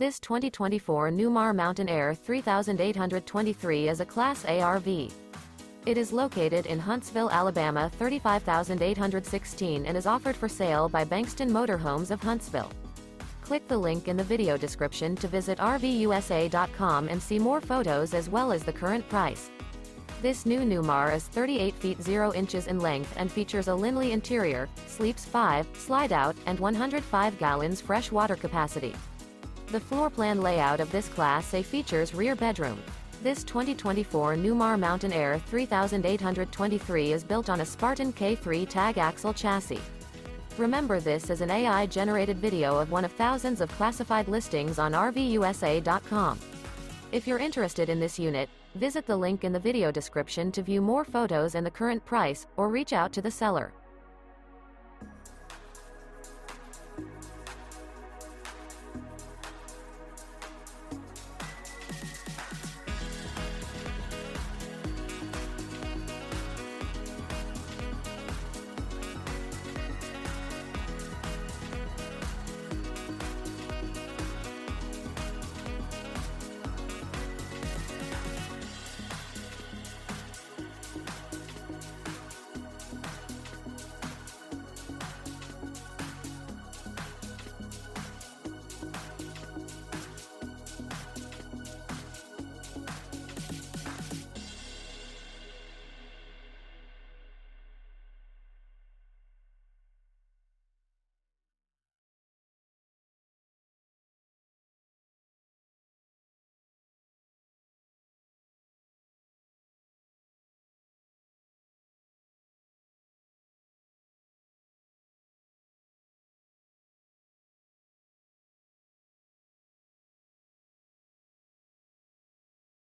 This 2024 Newmar Mountain Aire 3823 is a Class A RV. It is located in Huntsville, Alabama 35816 and is offered for sale by Bankston Motorhomes of Huntsville. Click the link in the video description to visit RVUSA.com and see more photos as well as the current price. This new Newmar is 38 feet 0 inches in length and features a LINLEY interior, sleeps 5, slide-out, and 105 gallons fresh water capacity. The floor plan layout of this Class A features rear bedroom. This 2024 Newmar Mountain Aire 3823 is built on a Spartan K3 Tag Axle chassis. Remember, this is an AI-generated video of one of thousands of classified listings on RVUSA.com. If you're interested in this unit, visit the link in the video description to view more photos and the current price, or reach out to the seller.